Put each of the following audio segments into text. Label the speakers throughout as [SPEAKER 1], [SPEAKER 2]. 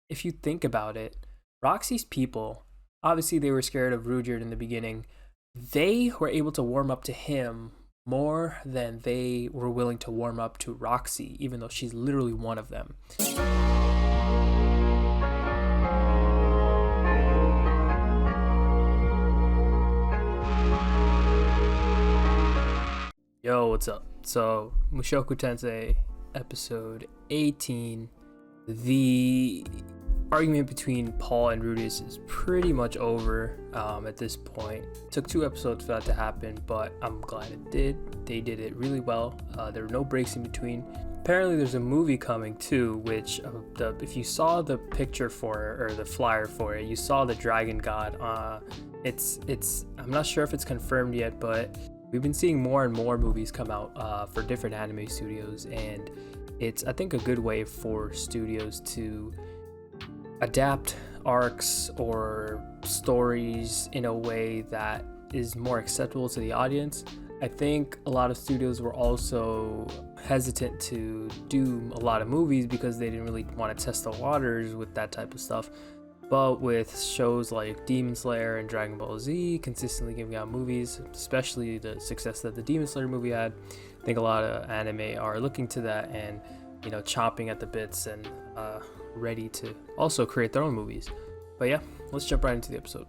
[SPEAKER 1] if you think about it, Roxy's people, obviously they were scared of Rudyard in the beginning. They were able to warm up to him more than they were willing to warm up to Roxy, even though she's literally one of them. Yo, what's up? So, Mushoku Tensei episode 18. The argument between Paul and Rudy is pretty much over at this point. It took 2 episodes for that to happen, but I'm glad it did. They did it really well. There were no breaks in between. Apparently there's a movie coming too, which if you saw the picture for it, or the flyer for it, you saw the Dragon God. I'm not sure if it's confirmed yet, but we've been seeing more and more movies come out for different anime studios, and it's, I think, a good way for studios to adapt arcs or stories in a way that is more acceptable to the audience. I think a lot of studios were also hesitant to do a lot of movies because they didn't really want to test the waters with that type of stuff. But with shows like Demon Slayer and Dragon Ball Z consistently giving out movies, especially the success that the Demon Slayer movie had, I think a lot of anime are looking to that and, you know, chomping at the bits and ready to also create their own movies. But yeah, let's jump right into the episode.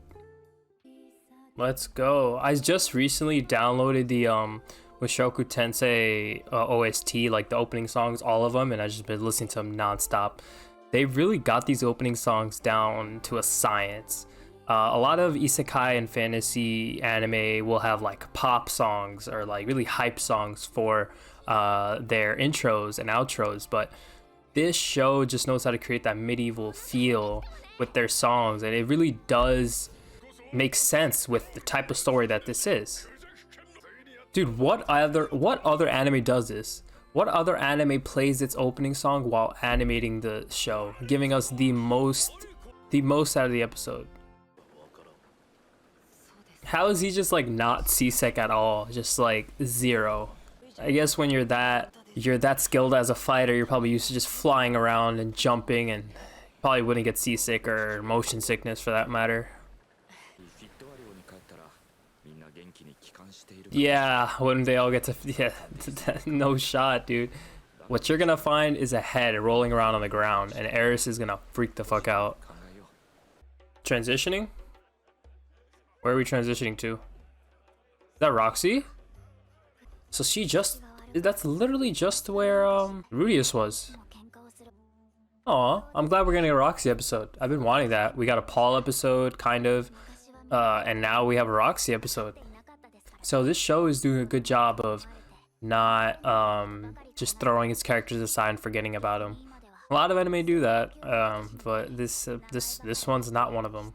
[SPEAKER 1] Let's go. I just recently downloaded the Mushoku Tensei OST, like the opening songs, all of them, and I've just been listening to them nonstop. They really got these opening songs down to a science. A lot of isekai and fantasy anime will have like pop songs or like really hype songs for their intros and outros, but this show just knows how to create that medieval feel with their songs, and it really does make sense with the type of story that this is. Dude, what other anime does this? What other anime plays its opening song while animating the show, giving us the most out of the episode? How is he just like not seasick at all? Just like zero. I guess when you're that skilled as a fighter, you're probably used to just flying around and jumping, and probably wouldn't get seasick or motion sickness for that matter. Yeah, wouldn't they all get to... Yeah, no shot, dude. What you're gonna find is a head rolling around on the ground, and Eris is gonna freak the fuck out. Transitioning? Where are we transitioning to? Is that Roxy? So she just... That's literally just where Rudius was. Aw, I'm glad we're getting a Roxy episode. I've been wanting that. We got a Paul episode, kind of. And now we have a Roxy episode. So this show is doing a good job of not just throwing its characters aside and forgetting about them. A lot of anime do that, but this one's not one of them.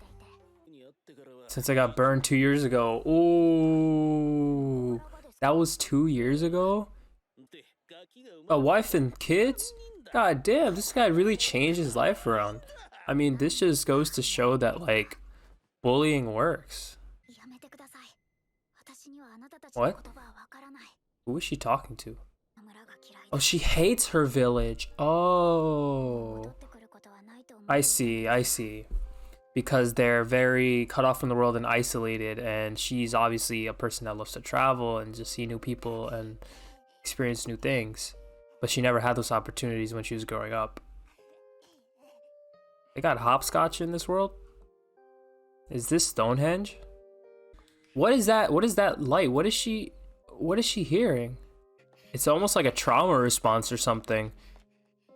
[SPEAKER 1] Since I got burned 2 years ago. Ooh, that was 2 years ago? A wife and kids? God damn, this guy really changed his life around. I mean, this just goes to show that, like, bullying works. What? Who is she talking to? Oh, she hates her village. Oh, I see. Because they're very cut off from the world and isolated, and she's obviously a person that loves to travel and just see new people and experience new things. But she never had those opportunities when she was growing up. They got hopscotch in this world? Is this Stonehenge? What is that? What is that light? What is she hearing? It's almost like a trauma response or something,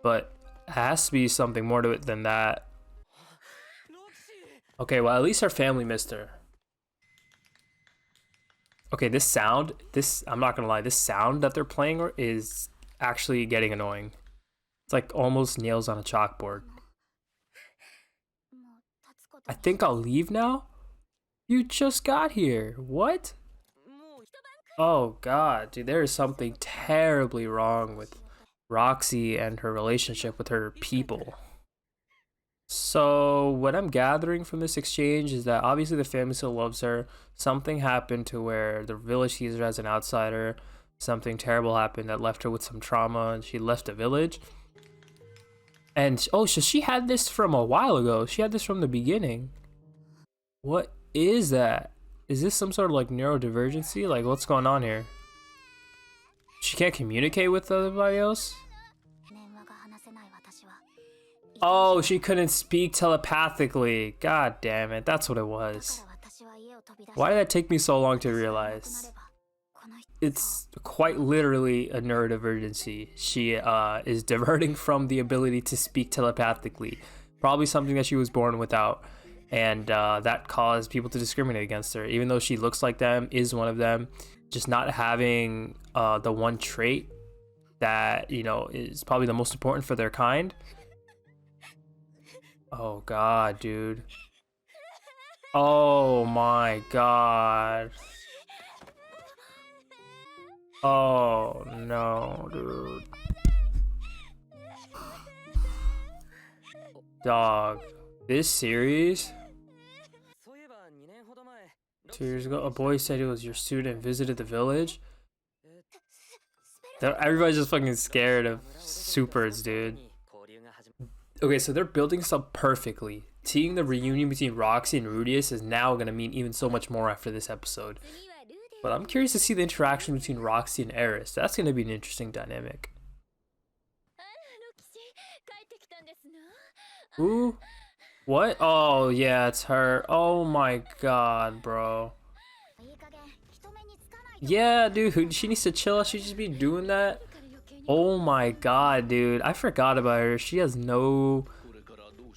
[SPEAKER 1] but it has to be something more to it than that. Okay, well, at least her family missed her. Okay, this sound, I'm not gonna lie, this sound that they're playing is actually getting annoying. It's like almost nails on a chalkboard. I think I'll leave now? You just got here. What? Oh god, dude, there is something terribly wrong with Roxy and her relationship with her people. So what I'm gathering from this exchange is that obviously the family still loves her. Something happened to where the village sees her as an outsider. Something terrible happened that left her with some trauma and she left the village. And oh, so she had this from a while ago. She had this from the beginning. What is that? Is this some sort of like neurodivergency? Like, what's going on here? She can't communicate with everybody else? Oh, she couldn't speak telepathically. God damn it, that's what it was. Why did that take me so long to realize? It's quite literally a neurodivergency. She is diverting from the ability to speak telepathically. Probably something that she was born without. And that caused people to discriminate against her. Even though she looks like them, is one of them, just not having the one trait that, you know, is probably the most important for their kind. Oh god, dude. Oh my god. Oh no, dude. Dog. This series? 2 years ago, a boy said he was your student, visited the village. Everybody's just fucking scared of supers, dude. Okay, so they're building this up perfectly. Seeing the reunion between Roxy and Rudius is now gonna mean even so much more after this episode. But I'm curious to see the interaction between Roxy and Eris. That's gonna be an interesting dynamic. Ooh. What? Oh, yeah, it's her. Oh my god, bro. Yeah, dude, she needs to chill out. She just be doing that. Oh my god, dude. I forgot about her. She has no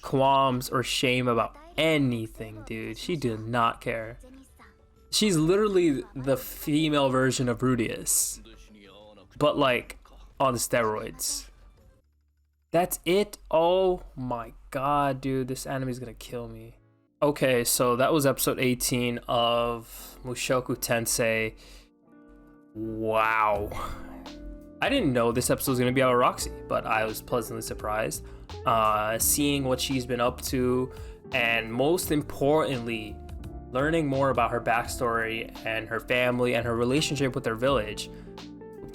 [SPEAKER 1] qualms or shame about anything, dude. She did not care. She's literally the female version of Rudius, but like on steroids. That's it. Oh my god, dude, this anime is gonna kill me. Okay, so that was episode 18 of Mushoku Tensei. Wow. I didn't know this episode was gonna be about Roxy, but I was pleasantly surprised. Seeing what she's been up to, and most importantly, learning more about her backstory and her family and her relationship with her village.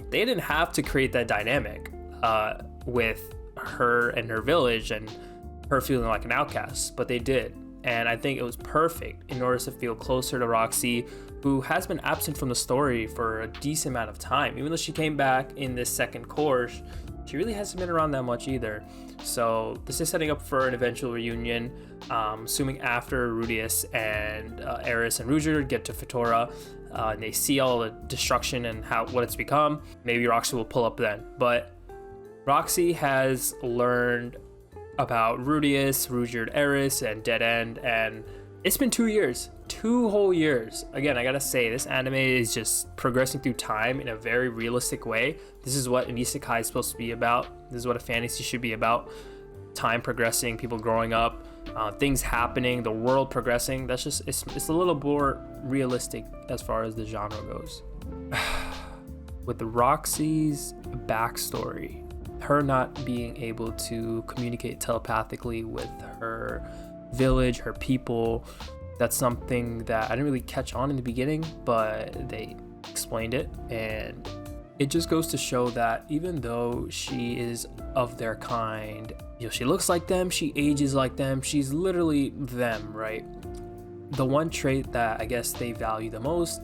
[SPEAKER 1] They didn't have to create that dynamic with her and her village and her feeling like an outcast, but they did. And I think it was perfect in order to feel closer to Roxy, who has been absent from the story for a decent amount of time. Even though she came back in this second course, she really hasn't been around that much either. So this is setting up for an eventual reunion, assuming after Rudius and Eris and Ruger get to Futura, and they see all the destruction and what it's become. Maybe Roxy will pull up then. But Roxy has learned about Rudius, Ruger, Eris, and Dead End, and it's been 2 years. 2 whole years. Again, I gotta say, this anime is just progressing through time in a very realistic way. This is what an isekai is supposed to be about. This is what a fantasy should be about. Time progressing, people growing up, things happening, the world progressing. That's just, it's a little more realistic as far as the genre goes. With Roxy's backstory, her not being able to communicate telepathically with her village, her people, that's something that I didn't really catch on in the beginning, but they explained it, and it just goes to show that even though she is of their kind, you know, she looks like them, she ages like them, she's literally them, right? The one trait that I guess they value the most,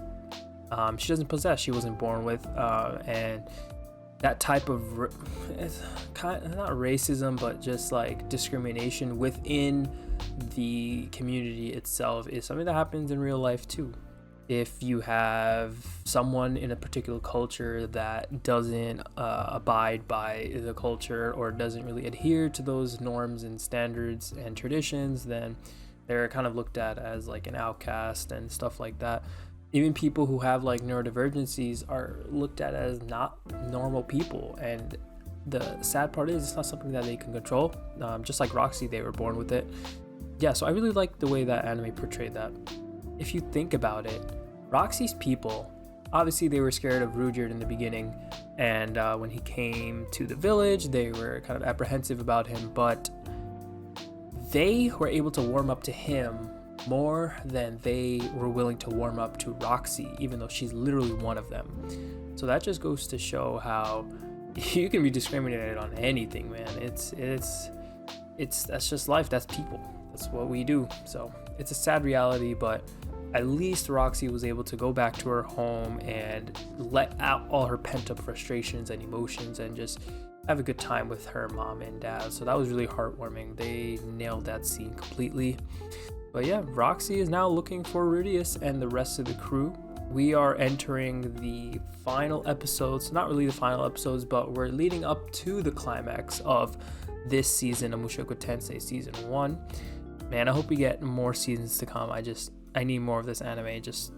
[SPEAKER 1] she doesn't possess, she wasn't born with, and that type of it's kind of not racism, but just like discrimination within the community itself is something that happens in real life too. If you have someone in a particular culture that doesn't abide by the culture or doesn't really adhere to those norms and standards and traditions, then they're kind of looked at as like an outcast and stuff like that. Even people who have like neurodivergencies are looked at as not normal people, and the sad part is it's not something that they can control. Just like Roxy, they were born with it. Yeah, so I really like the way that anime portrayed that. If you think about it, Roxy's people, obviously they were scared of Rudyard in the beginning, and when he came to the village, they were kind of apprehensive about him, but they were able to warm up to him more than they were willing to warm up to Roxy, even though she's literally one of them. So that just goes to show how you can be discriminated on anything, man. It's that's just life. That's people. That's what we do. So it's a sad reality, but at least Roxy was able to go back to her home and let out all her pent-up frustrations and emotions and just have a good time with her mom and dad. So that was really heartwarming. They nailed that scene completely. But yeah, Roxy is now looking for Rudius and the rest of the crew. We are entering the final episodes, not really the final episodes, but we're leading up to the climax of this season of Mushoku Tensei season 1. Man, I hope we get more seasons to come. I need more of this anime. I just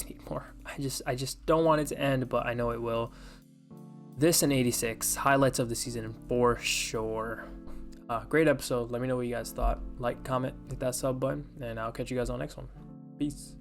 [SPEAKER 1] need more. I just don't want it to end, but I know it will. This and 86 highlights of the season for sure. Great episode. Let me know what you guys thought. Like, comment, hit that sub button, and I'll catch you guys on the next one. Peace.